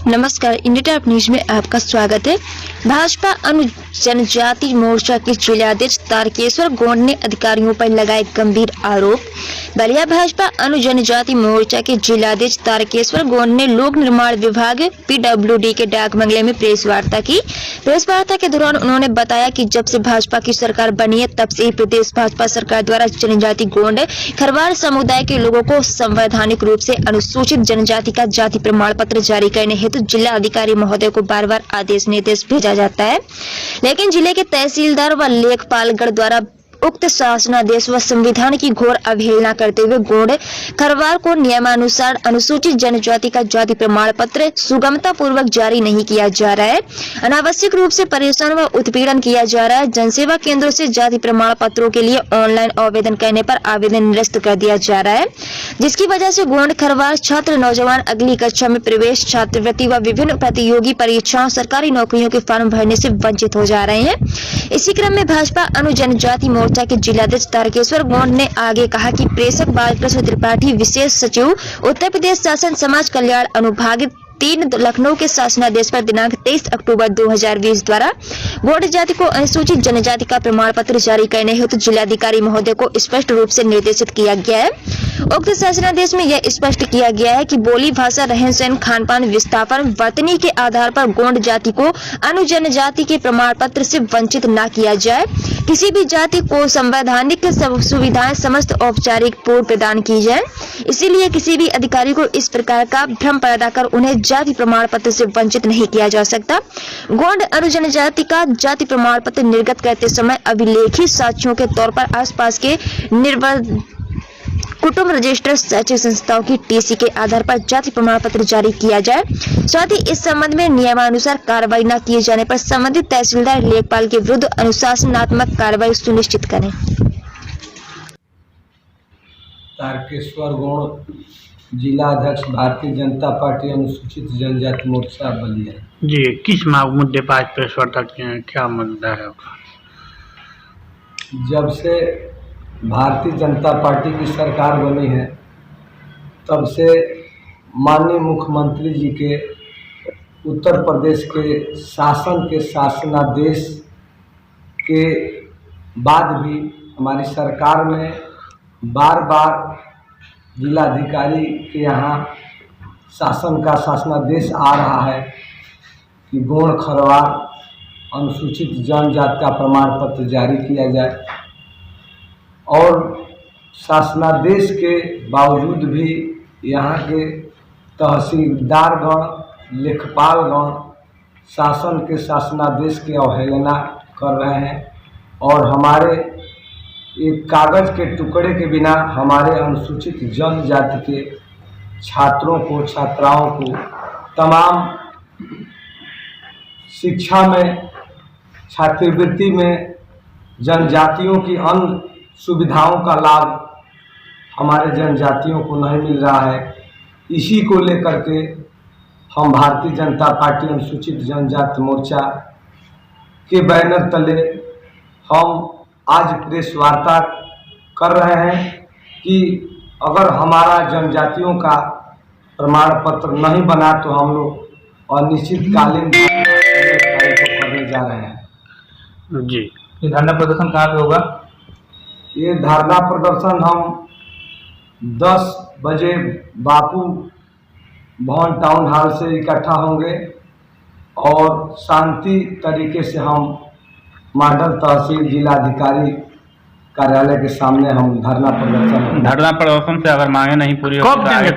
नमस्कार, India top news में आपका स्वागत है। भाजपा जनजाति मोर्चा के जिलाध्यक्ष तारकेश्वर गौंड ने अधिकारियों पर लगाए गंभीर आरोप। बलिया भाजपा जनजाति मोर्चा के जिलाध्यक्ष तारकेश्वर गौंड ने लोक निर्माण विभाग PWD के डाक बंगले में प्रेस वार्ता की। प्रेस वार्ता के दौरान उन्होंने बताया कि जब से भाजपा की सरकार बनी है तब से ही प्रदेश भाजपा सरकार द्वारा जनजाति गोंड खरवार समुदाय के लोगों को संवैधानिक रूप से अनुसूचित जनजाति का जाति प्रमाण पत्र जारी करने हेतु जिला अधिकारी महोदय को बार-बार आदेश निर्देश भेजा जाता है, लेकिन जिले के तहसीलदार व लेखपालगढ़ द्वारा उक्त शासनादेश व संविधान की घोर अवहेलना करते हुए गोंड खरवार को नियमानुसार अनुसूचित जनजाति का जाति प्रमाण पत्र सुगमता पूर्वक जारी नहीं किया जा रहा है। अनावश्यक रूप से परेशान व उत्पीड़न किया जा रहा है। जनसेवा केंद्रों से जाति प्रमाण पत्रों के लिए ऑनलाइन आवेदन करने पर आवेदन निरस्त कर दिया जा रहा है, जिसकी वजह से गोंड खरवार छात्र नौजवान अगली कक्षा में प्रवेश, छात्रवृत्ति व विभिन्न प्रतियोगी परीक्षाओं, सरकारी नौकरियों के फॉर्म भरने से वंचित हो जा रहे हैं। इसी क्रम में भाजपा जनजाति मोर्चा के जिलाध्यक्ष तारकेश्वर गौंड ने आगे कहा कि प्रेषक बालकृष्ण त्रिपाठी, विशेष सचिव उत्तर प्रदेश शासन समाज कल्याण अनुभाग 3 लखनऊ के शासनादेश पर दिनांक 23 अक्टूबर 2020 द्वारा गौंड जाति को अनुसूचित जनजाति का प्रमाण पत्र जारी करने हेतु जिलाधिकारी महोदय को स्पष्ट रूप से निर्देशित किया गया है। उक्त शासनादेश में यह स्पष्ट किया गया है कि बोली भाषा, रहन सहन, खान पान, विस्थापन, वर्तनी के आधार पर गौंड जाति को जनजाति के प्रमाण पत्र से वंचित न किया जाए। किसी भी जाति को संवैधानिक सुविधाएं समस्त औपचारिक पूर्व प्रदान की जाए। इसीलिए किसी भी अधिकारी को इस प्रकार का भ्रम पैदा कर उन्हें जाति प्रमाण पत्र से वंचित नहीं किया जा सकता। गौंड जनजाति का जाति प्रमाण पत्र निर्गत करते समय अभिलेखी साक्ष्यों के तौर पर आसपास के कुटुंब रजिस्टर शैक्षिक संस्थाओं की TC के आधार पर जाति प्रमाण पत्र जारी किया जाए। साथ ही इस संबंध में नियमानुसार कार्रवाई न किए जाने पर संबंधित तहसीलदार लेखपाल के विरुद्ध अनुशासनात्मक कार्रवाई सुनिश्चित करें। तारकेश्वर गौंड, जिला अध्यक्ष, भारतीय जनता पार्टी अनुसूचित जनजाति मोर्चा बलिया। जी, किस मुद्दे पर आज प्रेस वार्ता किए हैं, क्या मुद्दा है? जब से भारतीय जनता पार्टी की सरकार बनी है तब से माननीय मुख्यमंत्री जी के उत्तर प्रदेश के शासन के शासनादेश के बाद भी हमारी सरकार में बार बार जिलाधिकारी के यहाँ शासन का शासनादेश आ रहा है कि गौंड खरवार अनुसूचित जनजाति का प्रमाण पत्र जारी किया जाए, और शासनादेश के बावजूद भी यहाँ के तहसीलदारगण, लेखपालगण शासन के शासनादेश की अवहेलना कर रहे हैं और हमारे एक कागज़ के टुकड़े के बिना हमारे अनुसूचित जनजाति के छात्रों को, छात्राओं को तमाम शिक्षा में, छात्रवृत्ति में, जनजातियों की अन्य सुविधाओं का लाभ हमारे जनजातियों को नहीं मिल रहा है। इसी को लेकर के हम भारतीय जनता पार्टी अनुसूचित जनजाति मोर्चा के बैनर तले हम आज प्रेस वार्ता कर रहे हैं कि अगर हमारा जनजातियों का प्रमाण पत्र नहीं बना तो हम लोग अनिश्चितकालीन करने जा रहे हैं। जी, ये धरना प्रदर्शन कहाँ पे होगा? ये धरना प्रदर्शन हम 10 बजे बापू भवन टाउन हॉल से इकट्ठा होंगे और शांति तरीके से हम मॉडल तहसील जिलाधिकारी कार्यालय के सामने हम धरना प्रदर्शन से अगर मांगे नहीं पूरी कब देंगे,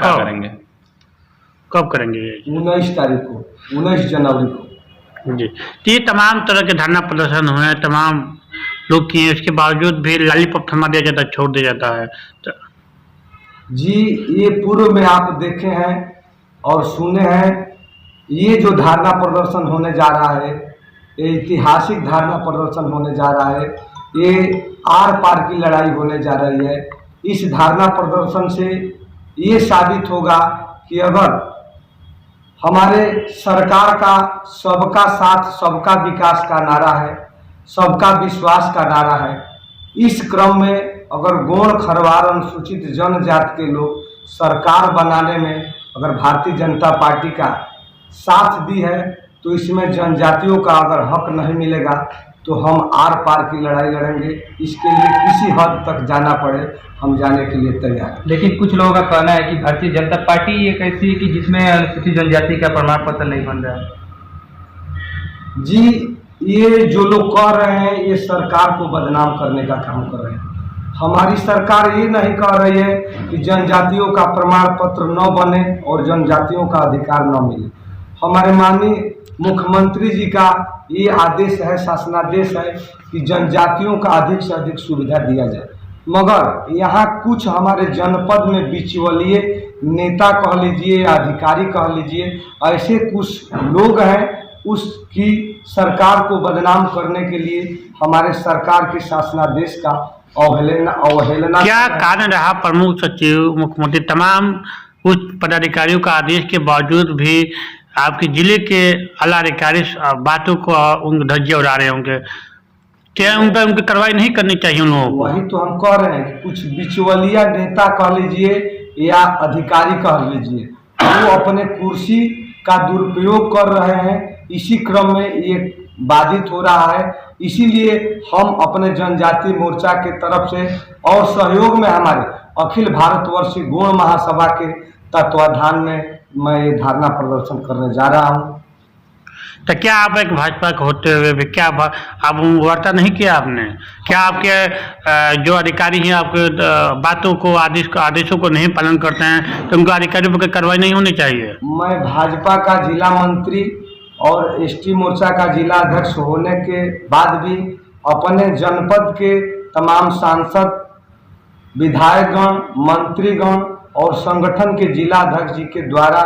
कब करेंगे? 19 तारीख को, 19 जनवरी को। जी, तो ये तमाम तरह के धरना प्रदर्शन हुए, तमाम लोग किए, उसके बावजूद भी लॉलीपॉप थमा दिया जाता है, छोड़ दिया जाता है। तो जी, ये पूर्व में आप देखे हैं और सुने हैं, ये जो धरना प्रदर्शन होने जा रहा है, ये ऐतिहासिक धरना प्रदर्शन होने जा रहा है, ये आर पार की लड़ाई होने जा रही है। इस धरना प्रदर्शन से ये साबित होगा कि अगर हमारे सरकार का सबका साथ सबका विकास का नारा है, सबका विश्वास का नारा है, इस क्रम में अगर गौंड खरवार अनुसूचित जनजाति के लोग सरकार बनाने में अगर भारतीय जनता पार्टी का साथ दी है, तो इसमें जनजातियों का अगर हक नहीं मिलेगा तो हम आर पार की लड़ाई लड़ेंगे। इसके लिए किसी हद तक जाना पड़े, हम जाने के लिए तैयार हैं। लेकिन कुछ लोगों का कहना है कि भारतीय जनता पार्टी एक ऐसी है कि जिसमें अनुसूचित जनजाति का प्रमाण पत्र नहीं बन रहा है। जी, ये जो लोग कह रहे हैं ये सरकार को बदनाम करने का काम कर रहे हैं। हमारी सरकार ये नहीं कह रही है कि जनजातियों का प्रमाण पत्र न बने और जनजातियों का अधिकार न मिले। हमारे माननीय मुख्यमंत्री जी का ये आदेश है, शासनादेश है कि जनजातियों का अधिक से अधिक सुविधा दिया जाए। मगर यहाँ कुछ हमारे जनपद में बिचौलिए नेता कह लीजिए या अधिकारी कह लीजिए, ऐसे कुछ लोग हैं उसकी सरकार को बदनाम करने के लिए हमारे सरकार के शासनादेश का अवहेलना। क्या कारण रहा प्रमुख सचिव मुख्यमंत्री तमाम उच्च पदाधिकारियों का आदेश के बावजूद भी आपके जिले के आला अधिकारी बातों को उन धज्जियां उड़ा रहे होंगे? क्या उन पर उनकी कार्रवाई नहीं करनी चाहिए उन लोगों को? वही तो हम कह रहे हैं कि कुछ बिचौलिया नेता कह लीजिए या अधिकारी कह लीजिए, वो अपने कुर्सी का दुरुपयोग कर रहे हैं। इसी क्रम में ये बाधित हो रहा है। इसीलिए हम अपने जनजाति मोर्चा के तरफ से और सहयोग में हमारे अखिल भारतवर्ष गौण महासभा के तत्वाधान में मैं ये धरना प्रदर्शन करने जा रहा हूँ। तो क्या आप एक भाजपा के होते हुए भी क्या आप वार्ता नहीं किया आपने? क्या आपके जो अधिकारी हैं आपके बातों को आदेशों को नहीं पालन करते हैं तो उनका अधिकारियों पर कार्रवाई नहीं होनी चाहिए? मैं भाजपा का जिला मंत्री और एसटी मोर्चा का जिला अध्यक्ष होने के बाद भी अपने जनपद के तमाम सांसद, विधायकगण, मंत्रीगण और संगठन के जिला अध्यक्ष जी के द्वारा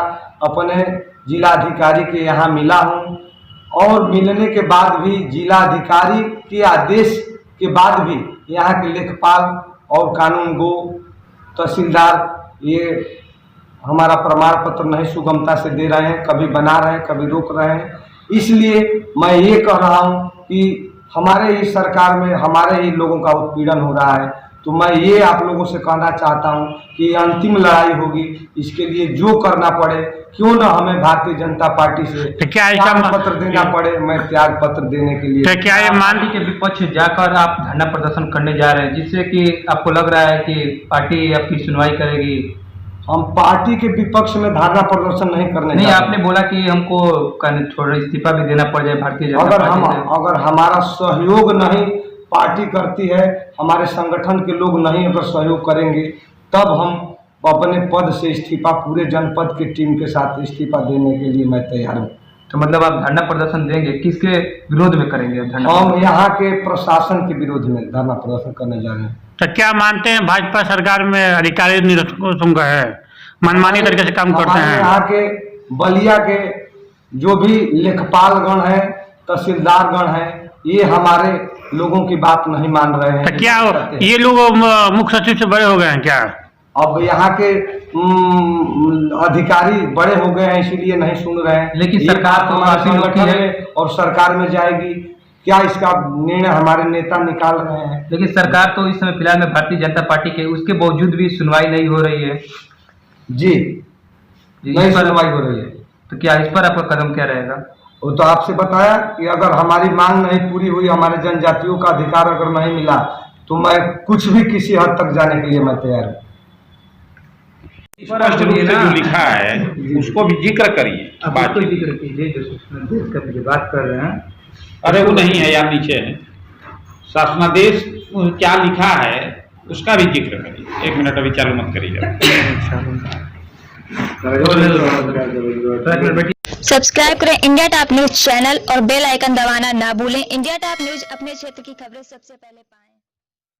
अपने जिलाधिकारी के यहाँ मिला हूँ और मिलने के बाद भी जिलाधिकारी के आदेश के बाद भी यहाँ के लेखपाल और कानूनगो तहसीलदार ये हमारा प्रमाण पत्र नहीं सुगमता से दे रहे हैं, कभी बना रहे हैं, कभी रोक रहे हैं। इसलिए मैं ये कह रहा हूँ कि हमारे ही सरकार में हमारे ही लोगों का उत्पीड़न हो रहा है। तो मैं ये आप लोगों से कहना चाहता हूँ कि अंतिम लड़ाई होगी, इसके लिए जो करना पड़े, क्यों न हमें भारतीय जनता पार्टी से त्याग पत्र देना पड़े, मैं त्याग पत्र देने के लिए। क्या ये पार्टी के विपक्ष जाकर आप धरना प्रदर्शन करने जा रहे हैं जिससे कि आपको लग रहा है कि पार्टी आपकी सुनवाई करेगी? हम पार्टी के विपक्ष में धरना प्रदर्शन नहीं करने नहीं, आपने बोला कि हमको थोड़ा इस्तीफा भी देना पड़ जाए भारतीय जनता पार्टी से। अगर हमारा सहयोग नहीं पार्टी करती है, हमारे संगठन के लोग नहीं अगर सहयोग करेंगे, तब हम अपने पद से इस्तीफा पूरे जनपद की टीम के साथ इस्तीफा देने के लिए मैं तैयार हूँ। तो मतलब आप धरना प्रदर्शन देंगे, किसके विरोध में करेंगे धरना? हम यहाँ के प्रशासन के विरोध में धरना प्रदर्शन करने जा रहे हैं। तो क्या मानते हैं भाजपा सरकार में अधिकारी निरंकुश है, मनमानी तरीके से काम करते हैं? यहाँ के बलिया के जो भी लेखपालगण है, तहसीलदारगण है, ये हमारे लोगों की बात नहीं मान रहे हैं। तो क्या ये लोग मुख्य सचिव से बड़े हो गए हैं क्या? अब यहाँ के अधिकारी बड़े हो गए हैं इसीलिए नहीं सुन रहे हैं। लेकिन सरकार तो हमारे संगठन में और सरकार में जाएगी, क्या इसका निर्णय हमारे नेता निकाल रहे हैं। लेकिन सरकार तो इस समय फिलहाल में भारतीय जनता पार्टी के, उसके बावजूद भी सुनवाई नहीं हो रही है। जी, नहीं सुनवाई हो रही है। तो क्या इस पर आपका कदम क्या रहेगा? वो तो आपसे बताया कि अगर हमारी मांग नहीं पूरी हुई, हमारे जनजातियों का अधिकार अगर नहीं मिला, तो मैं कुछ भी किसी हद तक जाने के लिए मैं तैयार हूँ। स्पष्ट रूप से जो लिखा है उसको भी जिक्र करिए, बात तो जिक्र कीजिए जो बात कर रहे हैं। अरे वो नहीं है यार, नीचे है शासनादेश क्या लिखा है उसका भी जिक्र करिए। 1 मिनट अभी चालू मत करिएगा। सब्सक्राइब करें इंडिया टॉप न्यूज चैनल और बेल आइकन दबाना ना भूलें। इंडिया टॉप न्यूज अपने क्षेत्र की खबरें सबसे पहले पाएं।